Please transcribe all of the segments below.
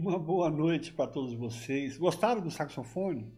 Uma boa noite para todos vocês. Gostaram do saxofone?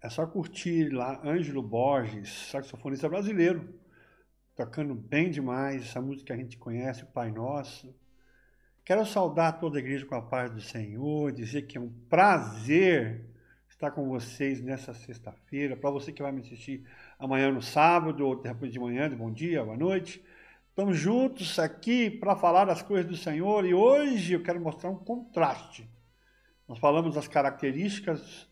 É só curtir lá, Ângelo Borges, saxofonista brasileiro, tocando bem demais essa música que a gente conhece, o Pai Nosso. Quero saudar toda a igreja com a paz do Senhor, dizer que é um prazer estar com vocês nessa sexta-feira. Para você que vai me assistir amanhã no sábado, ou depois de manhã, de bom dia, boa noite. Estamos juntos aqui para falar das coisas do Senhor e hoje eu quero mostrar um contraste. Nós falamos das características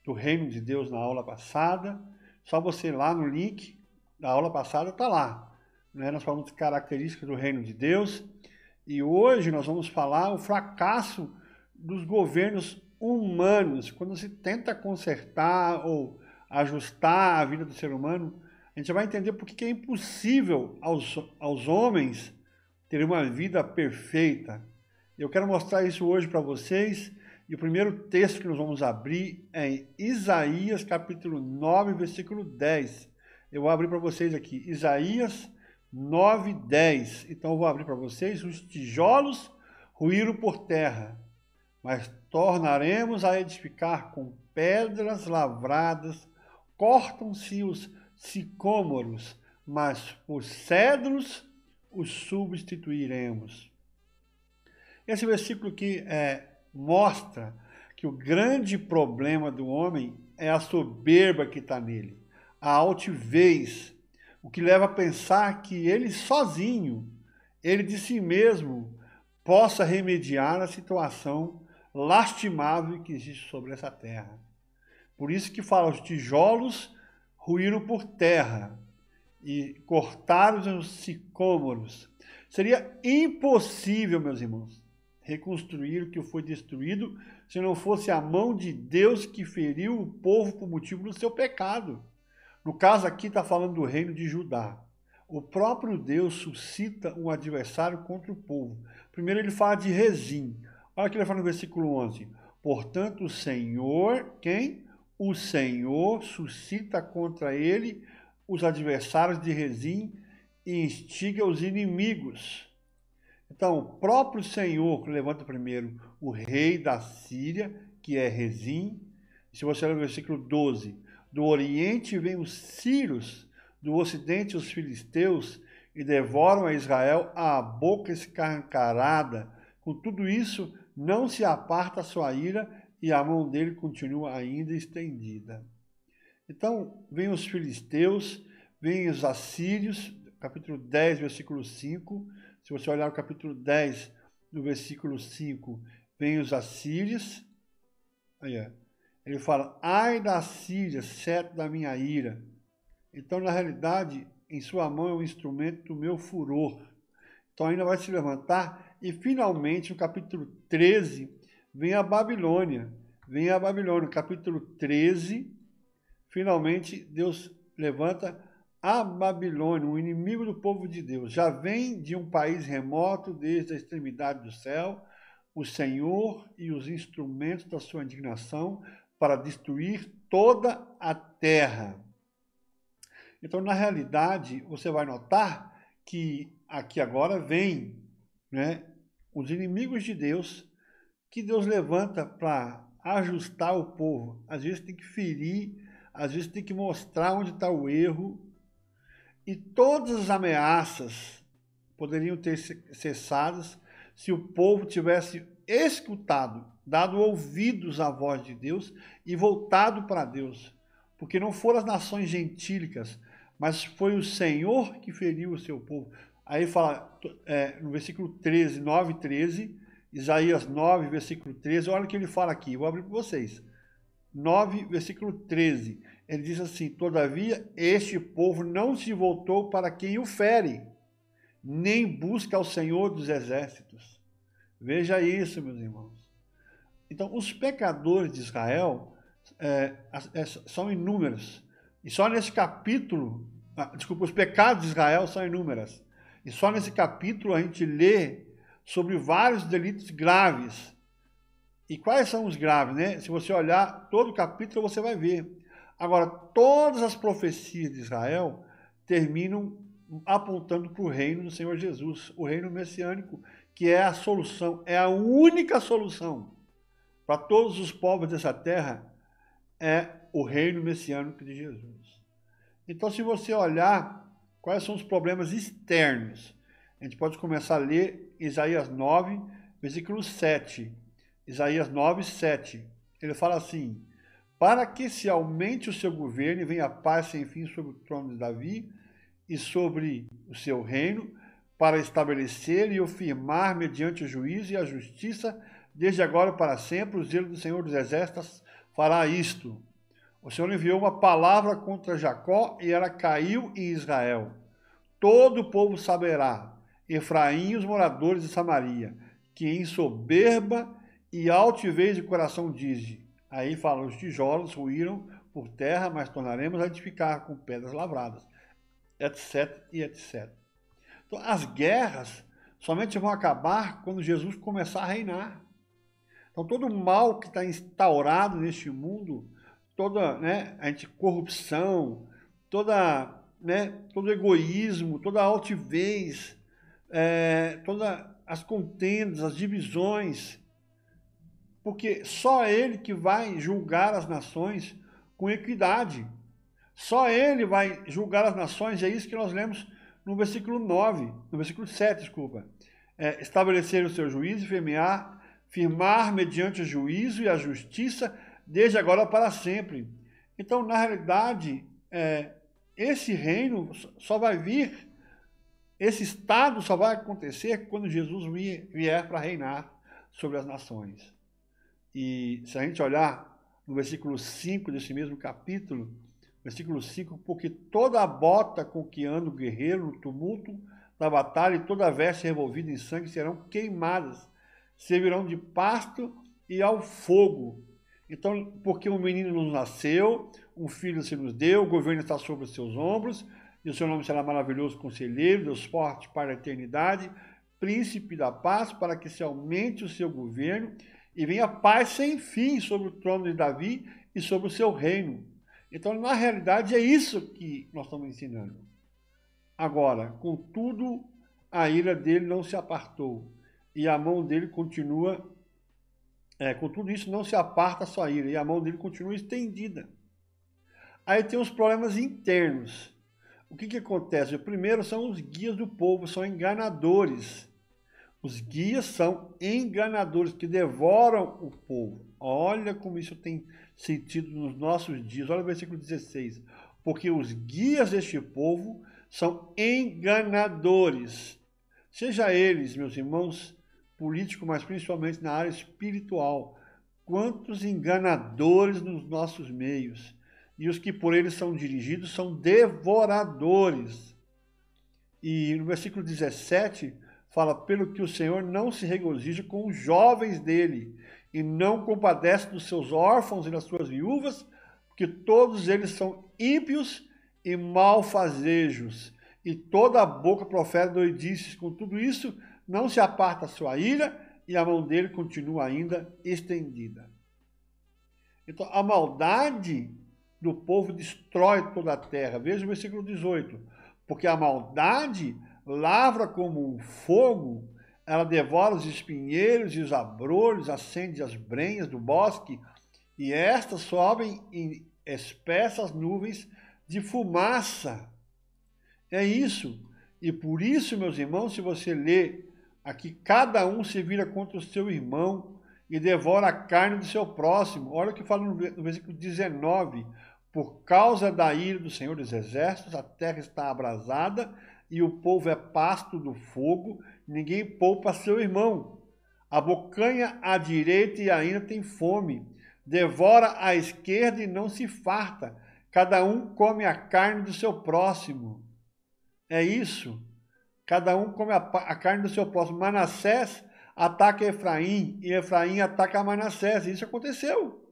do reino de Deus na aula passada. Só você ir lá no link da aula passada está lá. Né? Nós falamos de características do reino de Deus. E hoje nós vamos falar o fracasso dos governos humanos. Quando se tenta consertar ou ajustar a vida do ser humano, a gente vai entender por que é impossível aos homens terem uma vida perfeita. Eu quero mostrar isso hoje para vocês. E o primeiro texto que nós vamos abrir é em Isaías capítulo 9, versículo 10. Eu vou abrir para vocês aqui, Isaías 9, 10. Então eu vou abrir para vocês: os tijolos ruíram por terra, mas tornaremos a edificar com pedras lavradas. Cortam-se os sicômoros, mas por cedros os substituiremos. Esse versículo aqui mostra que o grande problema do homem é a soberba que está nele, a altivez, o que leva a pensar que ele sozinho, ele de si mesmo, possa remediar a situação lastimável que existe sobre essa terra. Por isso que fala, os tijolos ruíram por terra e cortaram os sicômoros. Seria impossível, meus irmãos, reconstruir o que foi destruído se não fosse a mão de Deus que feriu o povo por motivo do seu pecado. No caso aqui está falando do reino de Judá. O próprio Deus suscita um adversário contra o povo. Primeiro ele fala de Rezim. Olha o que ele fala no versículo 11. Portanto, o Senhor, quem? O Senhor suscita contra ele os adversários de Rezim e instiga os inimigos. Então, o próprio Senhor levanta primeiro o rei da Síria, que é Rezim. Se você ler o versículo 12, do oriente vêm os sírios, do ocidente os filisteus, e devoram a Israel à boca escancarada. Com tudo isso, não se aparta a sua ira, e a mão dele continua ainda estendida. Então, vêm os filisteus, vêm os assírios, capítulo 10, versículo 5. Se você olhar o capítulo 10, no versículo 5, vem os assírios. Aí, ele fala, ai da Síria, cetro da minha ira. Então, na realidade, em sua mão é um instrumento do meu furor. Então, ainda vai se levantar. E, finalmente, no capítulo 13, vem a Babilônia. Vem a Babilônia. No capítulo 13, finalmente, Deus levanta a Babilônia, o inimigo do povo de Deus. Já vem de um país remoto, desde a extremidade do céu, o Senhor e os instrumentos da sua indignação para destruir toda a terra. Então, na realidade, você vai notar que aqui agora vem, né, os inimigos de Deus, que Deus levanta para ajustar o povo. Às vezes tem que ferir, às vezes tem que mostrar onde está o erro. E todas as ameaças poderiam ter cessado se o povo tivesse escutado, dado ouvidos à voz de Deus e voltado para Deus. Porque não foram as nações gentílicas, mas foi o Senhor que feriu o seu povo. Aí fala no versículo 13, 9 e 13, Isaías 9, versículo 13, olha o que ele fala aqui, vou abrir para vocês. 9, versículo 13. Ele diz assim, todavia este povo não se voltou para quem o fere, nem busca ao Senhor dos exércitos. Veja isso, meus irmãos. Então, os pecadores de Israel são inúmeros. E só nesse capítulo, os pecados de Israel são inúmeros. E só nesse capítulo a gente lê sobre vários delitos graves. E quais são os graves, né? Se você olhar todo o capítulo, você vai ver. Agora, todas as profecias de Israel terminam apontando para o reino do Senhor Jesus, o reino messiânico, que é a solução, é a única solução para todos os povos dessa terra é o reino messiânico de Jesus. Então, se você olhar quais são os problemas externos, a gente pode começar a ler Isaías 9, versículo 7. Isaías 9, 7. Ele fala assim: para que se aumente o seu governo e venha paz sem fim sobre o trono de Davi e sobre o seu reino, para estabelecer e o firmar mediante o juízo e a justiça, desde agora para sempre, o zelo do Senhor dos Exércitos fará isto. O Senhor enviou uma palavra contra Jacó e ela caiu em Israel. Todo o povo saberá, Efraim e os moradores de Samaria, que em soberba e altivez de coração diz. Aí fala, os tijolos ruíram por terra, mas tornaremos a edificar com pedras lavradas, etc e etc. Então, as guerras somente vão acabar quando Jesus começar a reinar. Então, todo o mal que está instaurado neste mundo, toda corrupção, todo egoísmo, toda altivez, todas as contendas, as divisões, porque só Ele que vai julgar as nações com equidade. Só Ele vai julgar as nações, e é isso que nós lemos no versículo 9, no versículo 7, desculpa. Estabelecer o seu juízo e firmar mediante o juízo e a justiça, desde agora para sempre. Então, na realidade, esse reino só vai vir, esse estado só vai acontecer quando Jesus vier para reinar sobre as nações. E se a gente olhar no versículo 5 desse mesmo capítulo, versículo 5, porque toda a bota com que anda o guerreiro no tumulto da batalha e toda a veste revolvida em sangue serão queimadas, servirão de pasto e ao fogo. Então, porque um menino nos nasceu, um filho se nos deu, o governo está sobre os seus ombros, e o seu nome será maravilhoso conselheiro, Deus forte para a eternidade, príncipe da paz, para que se aumente o seu governo e venha paz sem fim sobre o trono de Davi e sobre o seu reino. Então, na realidade, é isso que nós estamos ensinando. Agora, contudo, a ira dele não se apartou, e a mão dele continua, com tudo isso não se aparta a sua ira, e a mão dele continua estendida. Aí tem os problemas internos. O que acontece? O primeiro são os guias do povo, são enganadores. Os guias são enganadores que devoram o povo. Olha como isso tem sentido nos nossos dias. Olha o versículo 16. Porque os guias deste povo são enganadores. Seja eles, meus irmãos, políticos, mas principalmente na área espiritual. Quantos enganadores nos nossos meios. E os que por eles são dirigidos são devoradores. E no versículo 17... fala, pelo que o Senhor não se regozija com os jovens dele, e não compadece dos seus órfãos e das suas viúvas, porque todos eles são ímpios e malfazejos, e toda a boca profere doidices. Com tudo isso, não se aparta a sua ira, e a mão dele continua ainda estendida. Então, a maldade do povo destrói toda a terra. Veja o versículo 18. Porque a maldade lavra como um fogo, ela devora os espinheiros e os abrolhos, acende as brenhas do bosque, e estas sobem em espessas nuvens de fumaça. É isso. E por isso, meus irmãos, se você ler aqui, cada um se vira contra o seu irmão e devora a carne do seu próximo. Olha o que fala no versículo 19. Por causa da ira do Senhor dos Exércitos, a terra está abrasada, e o povo é pasto do fogo, ninguém poupa seu irmão. Abocanha à direita e ainda tem fome. Devora à esquerda e não se farta. Cada um come a carne do seu próximo. É isso. Cada um come a carne do seu próximo. Manassés ataca Efraim e Efraim ataca Manassés. Isso aconteceu.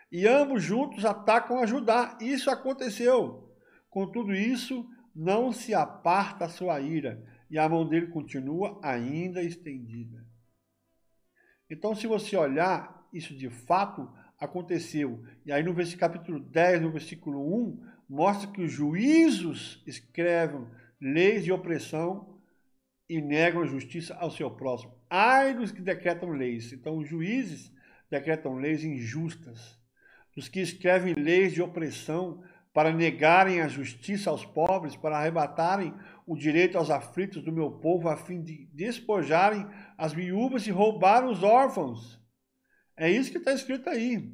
E ambos juntos atacam a Judá. Isso aconteceu. Com tudo isso, não se aparta a sua ira, e a mão dele continua ainda estendida. Então, se você olhar, isso de fato aconteceu. E aí no capítulo 10, no versículo 1, mostra que os juízos escrevem leis de opressão e negam a justiça ao seu próximo. Ai dos que decretam leis. Então, os juízes decretam leis injustas, dos que escrevem leis de opressão para negarem a justiça aos pobres, para arrebatarem o direito aos aflitos do meu povo, a fim de despojarem as viúvas e roubar os órfãos. É isso que está escrito aí.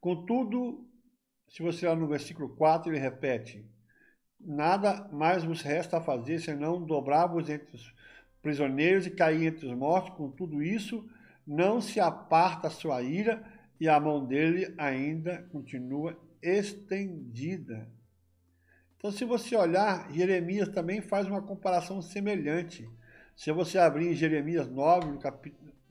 Contudo, se você olhar no versículo 4, ele repete: nada mais vos resta a fazer, senão dobrar-vos entre os prisioneiros e cair entre os mortos. Com tudo isso, não se aparta a sua ira, e a mão dele ainda continua estendida. Então, se você olhar, Jeremias também faz uma comparação semelhante. Se você abrir em Jeremias 9, no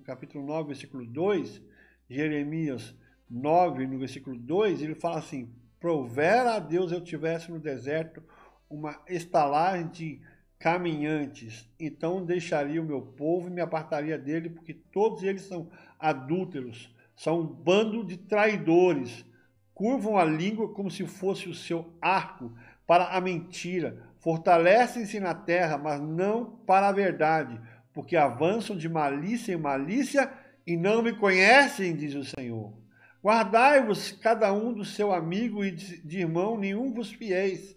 capítulo 9, versículo 2, Jeremias 9, no versículo 2, ele fala assim: provera a Deus eu tivesse no deserto uma estalagem de caminhantes, então deixaria o meu povo e me apartaria dele, porque todos eles são adúlteros, são um bando de traidores, curvam a língua como se fosse o seu arco para a mentira, fortalecem-se na terra, mas não para a verdade, porque avançam de malícia em malícia e não me conhecem, diz o Senhor. Guardai-vos cada um do seu amigo e de irmão, nenhum vos fieis,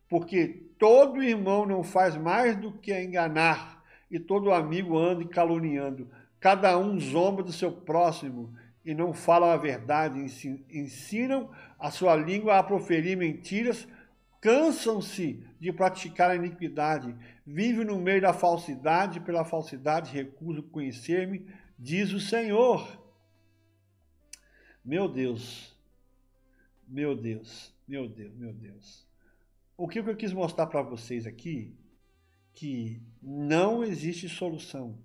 porque todo irmão não faz mais do que enganar, e todo amigo anda caluniando. Cada um zomba do seu próximo e não falam a verdade, ensinam a sua língua a proferir mentiras, cansam-se de praticar a iniquidade, vivem no meio da falsidade, pela falsidade recusam conhecer-me, diz o Senhor. Meu Deus, meu Deus, meu Deus, meu Deus. O que eu quis mostrar para vocês aqui, que não existe solução.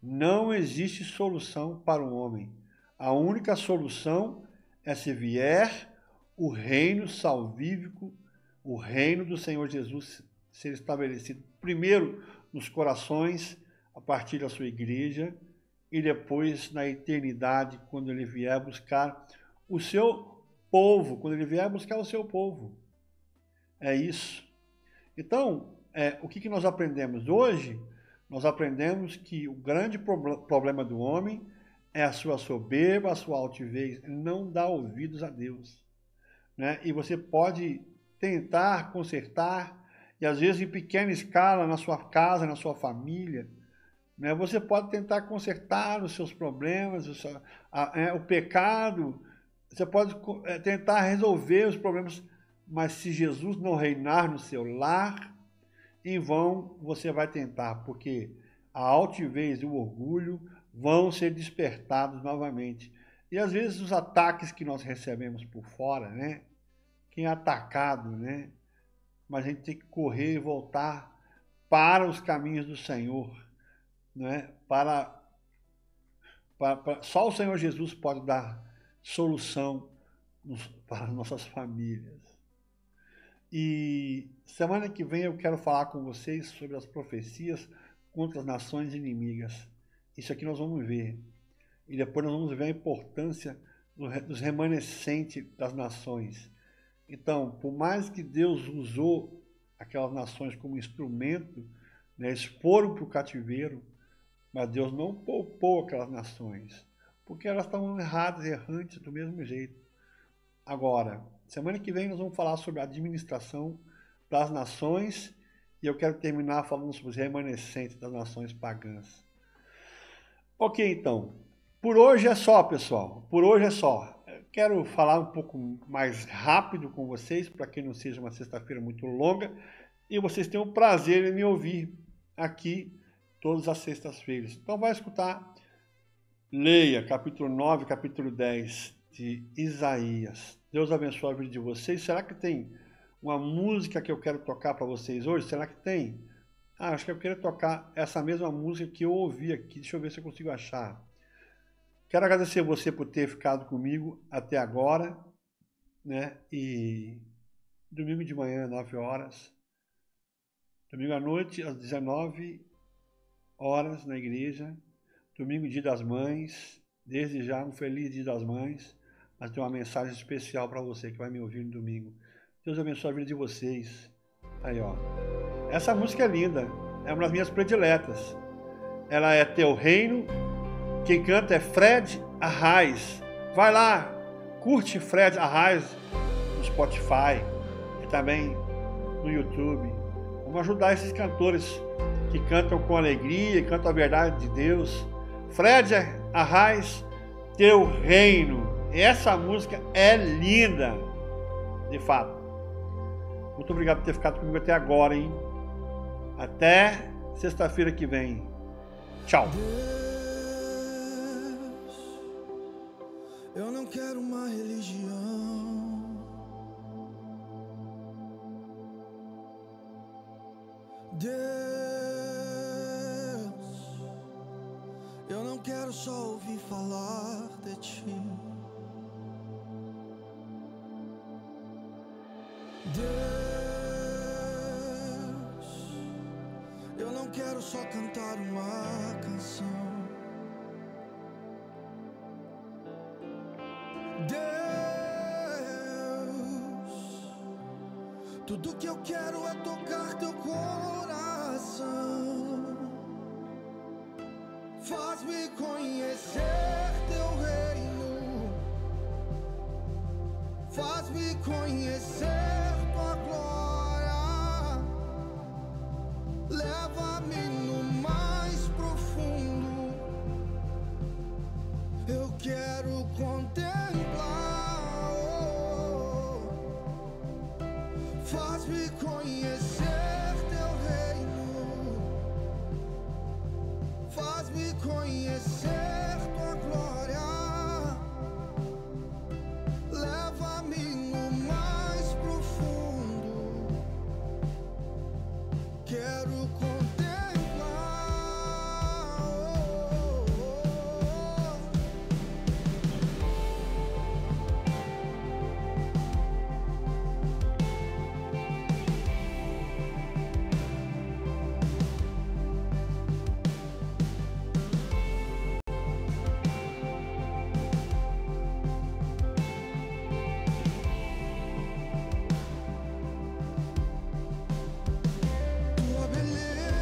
Não existe solução para o homem. A única solução é se vier o reino salvífico, o reino do Senhor Jesus ser estabelecido primeiro nos corações, a partir da sua igreja, e depois na eternidade, quando ele vier buscar o seu povo, quando ele vier buscar o seu povo. É isso. Então, o que nós aprendemos hoje? Nós aprendemos que o grande problema do homem é a sua soberba, a sua altivez. Ele não dá ouvidos a Deus, né? E você pode tentar consertar, e às vezes em pequena escala, na sua casa, na sua família, né? Você pode tentar consertar os seus problemas, o pecado, você pode tentar resolver os problemas, mas se Jesus não reinar no seu lar, em vão você vai tentar, porque a altivez e o orgulho vão ser despertados novamente. E às vezes os ataques que nós recebemos por fora, né? Quem é atacado, né? Mas a gente tem que correr e voltar para os caminhos do Senhor, né? Só o Senhor Jesus pode dar solução para as nossas famílias. E semana que vem eu quero falar com vocês sobre as profecias contra as nações inimigas. Isso aqui nós vamos ver. E depois nós vamos ver a importância dos remanescentes das nações. Então, por mais que Deus usou aquelas nações como instrumento, né, eles foram para o cativeiro, mas Deus não poupou aquelas nações, porque elas estavam erradas, errantes do mesmo jeito. Agora, semana que vem nós vamos falar sobre a administração das nações, e eu quero terminar falando sobre os remanescentes das nações pagãs. Ok, então, por hoje é só, pessoal, por hoje é só. Eu quero falar um pouco mais rápido com vocês, para que não seja uma sexta-feira muito longa, e vocês tenham o prazer em me ouvir aqui todas as sextas-feiras. Então vai escutar, leia capítulo 9, capítulo 10 de Isaías. Deus abençoe a vida de vocês. Será que tem uma música que eu quero tocar para vocês hoje? Será que tem? Acho que eu quero tocar essa mesma música que eu ouvi aqui. Deixa eu ver se eu consigo achar. Quero agradecer você por ter ficado comigo até agora, né? E domingo de manhã, 9 horas. Domingo à noite, às 19 horas, na igreja. Domingo, Dia das Mães. Desde já, um feliz Dia das Mães. Mas tem uma mensagem especial para você que vai me ouvir no domingo. Deus abençoe a vida de vocês. Aí, ó. Essa música é linda. É uma das minhas prediletas. Ela é Teu Reino, Quem canta é Fred Arraes. Vai lá, curte Fred Arraes no Spotify e também no YouTube. Vamos ajudar esses cantores que cantam com alegria, cantam a verdade de Deus. Fred Arraes, Teu Reino. Essa música é linda, de fato. Muito obrigado por ter ficado comigo até agora, hein? Até sexta-feira que vem. Tchau. Deus, eu não quero uma religião. Deus, eu não quero só ouvir falar de ti. Deus, eu não quero só cantar uma canção. Deus, tudo que eu quero é tocar teu coração. Faz-me conhecer teu reino. Faz-me conhecer tua glória. Leva-me no mais profundo. Eu quero contemplar. Faz-me conhecer teu reino. Faz-me conhecer tua glória. Leva-me no mais profundo. Quero tua beleza.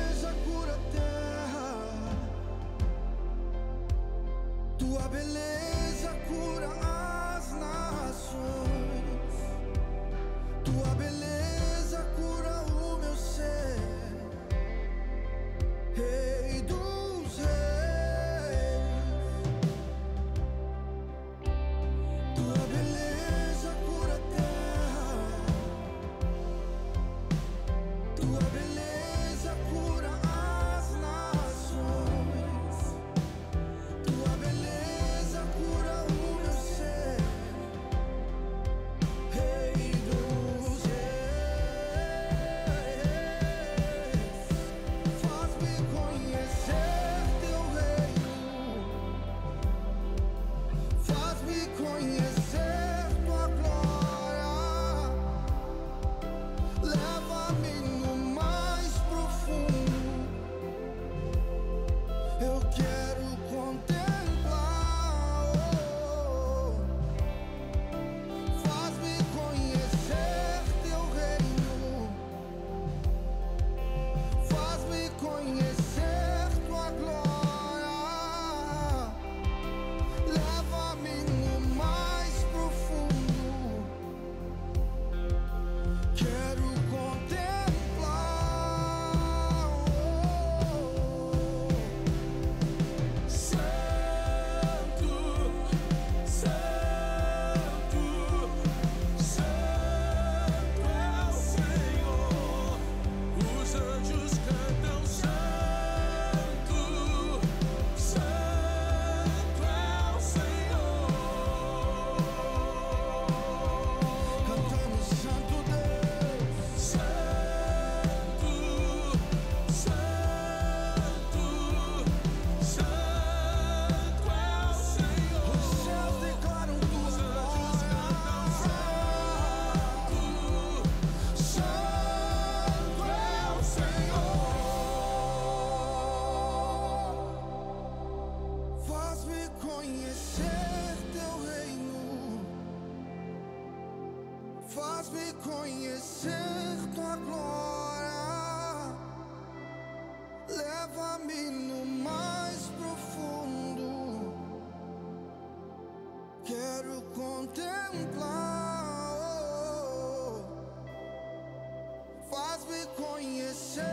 conhecer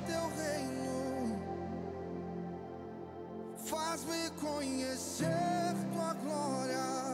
teu reino, faz-me conhecer tua glória.